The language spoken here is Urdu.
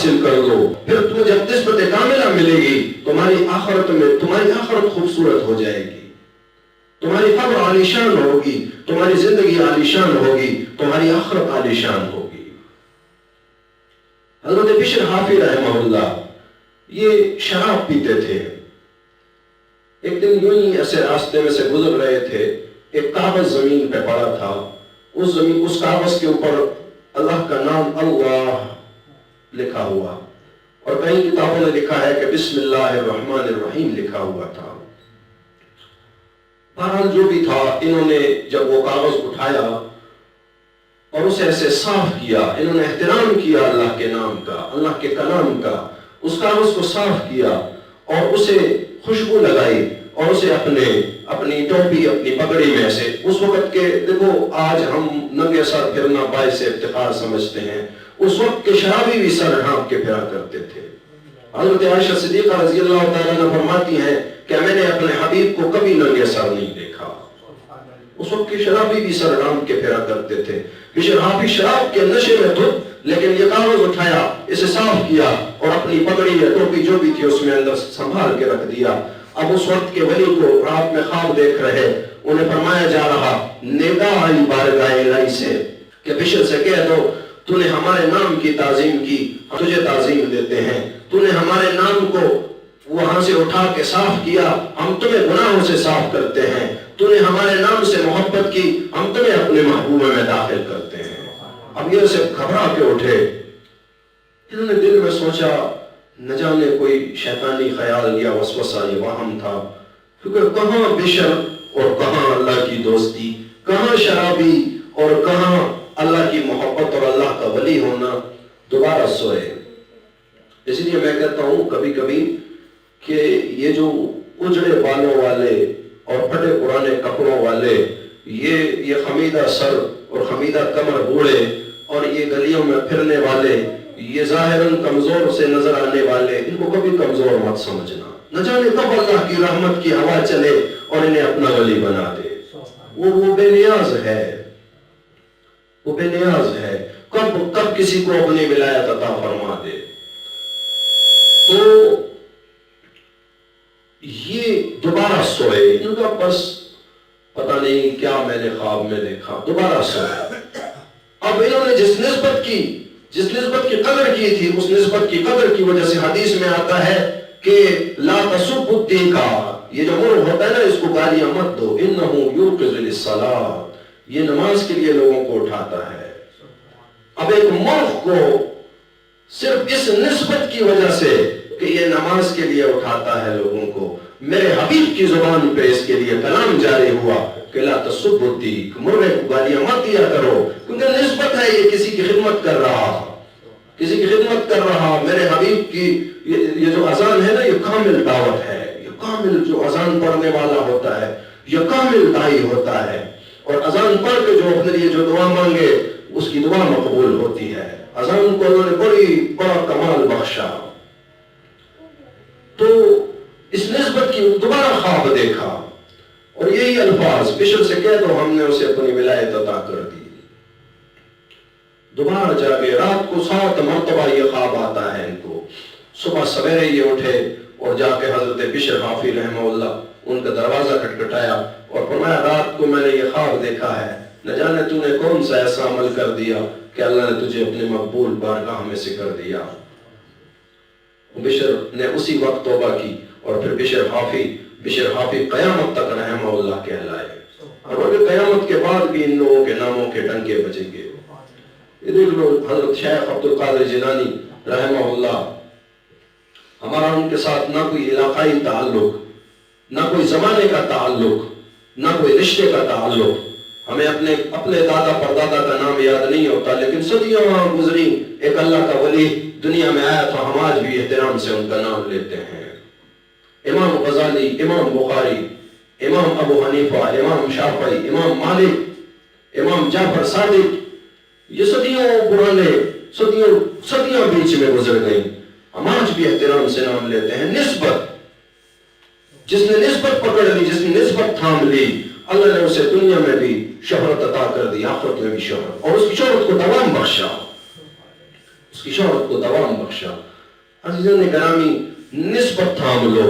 حاصل کر لو، پھر تمہیں جب نسبت کاملہ ملے گی تمہاری آخرت میں تمہاری آخرت خوبصورت ہو جائے گی، تمہاری قبر عالیشان ہوگی، تمہاری زندگی عالیشان ہوگی، تمہاری آخرت عالیشان ہوگی۔ حضرت بشر حافی رحمہ اللہ یہ شراب پیتے تھے۔ ایک دن یوں ہی ایسے راستے میں سے گزر رہے تھے، ایک کاغذ زمین پہ پڑا تھا، اس کاغذ کے اوپر اللہ کا نام اللہ لکھا ہوا، اور کئی کتابوں نے لکھا ہے کہ بسم اللہ الرحمن الرحیم لکھا ہوا تھا۔ بہرحال جو بھی تھا، انہوں نے جب وہ کاغذ اٹھایا اور اسے ایسے صاف کیا، انہوں نے احترام کیا اللہ کے نام کا، اللہ کے کلام کا، اس کاغذ کو صاف کیا اور اسے خوشبو لگائی اور اسے اپنی ٹوپی اپنی پگڑی میں سے، اس وقت کے دیکھو آج ہم ننگے سر پھرنا باعث افتخار سمجھتے ہیں، اس وقت کے شرابی بھی سر ڈھانپ کے پھرا کرتے تھے۔ حضرت عائشہ صدیقہ رضی اللہ تعالیٰ عنہ فرماتی ہیں کہ میں نے اپنے حبیب کو کبھی ننگے سر نہیں دیکھا۔ اس وقت کے شرابی بھی سر ڈھانپ کے پھرا کرتے تھے۔ بشر حافی شراب کے نشے میں تھے، لیکن یہ کاغذ اٹھایا، اسے صاف کیا اور اپنی پگڑی یا ٹوپی جو بھی تھی اس میں اندر سنبھال کے رکھ دیا۔ اب اس وقت کے ولی کو رات میں خواب دیکھ رہے، انہیں فرمایا جا رہا، نگاہ آئی بارگاہ الہی سے کہ بشر سے کہہ دو تو نے ہمارے نام کی تعظیم کی، ہم تجھے تعظیم دیتے ہیں، تو نے ہمارے نام کو وہاں سے اٹھا کے صاف کیا، ہم تمہیں گناہوں سے صاف کرتے ہیں، تو نے ہمارے نام سے محبت کی، ہم تمہیں اپنے محبوبے میں داخل کرتے ہیں۔ اب یہ سے گھبرا کے اٹھے، انہوں نے دل میں سوچا نہ جانے کوئی شیطانی خیال یا وسوسہ یا وہم تھا، کیونکہ کہاں بشر اور کہاں اللہ کی دوستی، کہاں شرابی اور کہاں اللہ کی محبت اور اللہ کا ولی ہونا۔ دوبارہ سوئے۔ اس لیے میں کہتا ہوں کبھی کبھی کہ یہ جو اجڑے بالوں والے اور پھٹے پرانے کپڑوں والے، یہ خمیدہ سر اور خمیدہ کمر بوڑھے اور یہ گلیوں میں پھرنے والے، یہ ظاہراً کمزور سے نظر آنے والے، ان کو کبھی کمزور مت سمجھنا۔ نہ جانے کب اللہ کی رحمت کی ہوا چلے اور انہیں اپنا ولی بنا دے۔ وہ بے نیاز ہے، وہ بے نیاز ہے، کب کسی کو اپنی ولایت عطا فرما دے۔ تو یہ دوبارہ سوئے، ان کا بس پتہ نہیں کیا میں نے خواب میں دیکھا، دوبارہ سوئے۔ اب انہوں نے جس نسبت کی قدر کی تھی، اس نسبت کی قدر کی وجہ سے حدیث میں آتا ہے کہ لا تسب الدیکا، یہ جو مرغ ہوتا ہے نا، اس کو گالیاں مت دو، انہ یوقظ للصلاۃ، یہ نماز کے لیے لوگوں کو اٹھاتا ہے۔ اب ایک مرغ کو صرف اس نسبت کی وجہ سے کہ یہ نماز کے لیے اٹھاتا ہے لوگوں کو، میرے حبیب کی زبان پہ اس کے لیے کلام جاری ہوا کہ لا تسب الدیک، مرغے کو گالیاں مت دیا کرو، کیونکہ نسبت ہے یہ کسی کی خدمت کر رہا، میرے حبیب کی یہ جو اذان ہے نا، یہ کامل دعوت ہے، یہ کامل جو اذان پڑھنے والا ہوتا ہے یہ کامل داعی ہوتا ہے، اور اذان پڑھ کے جو اپنے لیے جو دعا مانگے اس کی دعا مقبول ہوتی ہے۔ اذان کو انہوں نے بڑا کمال بخشا۔ تو اس نسبت کی دوبارہ خواب دیکھا اور یہی الفاظ، بشر سے کہہ دو ہم نے اسے اپنی ولایت عطا کر دی۔ دوبارہ جاگے، رات کو 7 مرتبہ یہ خواب آتا ہے ان کو۔ صبح سویرے یہ اٹھے اور جا کے حضرت بشر حافی رحمہ اللہ ان کا دروازہ کھٹکھٹایا اور فرمایا رات کو میں نے یہ خواب دیکھا ہے، نہ جانے تو نے کون سا ایسا عمل کر دیا کہ اللہ نے تجھے اپنے مقبول بارگاہ میں سے کر دیا۔ بشر نے اسی وقت توبہ کی اور پھر بشر حافی قیامت تک رحمہ اللہ کہلائے، اور قیامت کے بعد بھی ان لوگوں کے ناموں کے ڈنکے بجیں گے۔ یہ دیکھ لو حضرت شیخ عبد القادر جیلانی رحمہ اللہ، ہمارا ان کے ساتھ نہ کوئی علاقائی تعلق، نہ کوئی زمانے کا تعلق، نہ کوئی رشتے کا تعلق، ہمیں اپنے دادا پردادا کا نام یاد نہیں ہوتا، لیکن صدیوں گزری ایک اللہ کا ولی دنیا میں آیا تو ہم آج بھی احترام سے ان کا نام لیتے ہیں۔ امام غزالی، امام بخاری، امام ابو حنیفہ، امام شافعی، امام مالک، امام جعفر صادق، یہ صدیوں پرانے، صدیاں بیچ میں گزر گئیں، ہم آج بھی احترام سے نام لیتے ہیں۔ نسبت، جس نے نسبت پکڑ لی، جس نے نسبت تھام لی، اللہ نے اسے دنیا میں بھی شہرت عطا کر دی، آخرت میں بھی شہرت، اور اس کی شہرت کو دوام بخشا۔ اس کی شہرت کو دوام بخشا۔ عزیزان گرامی، نسبت تھام لو،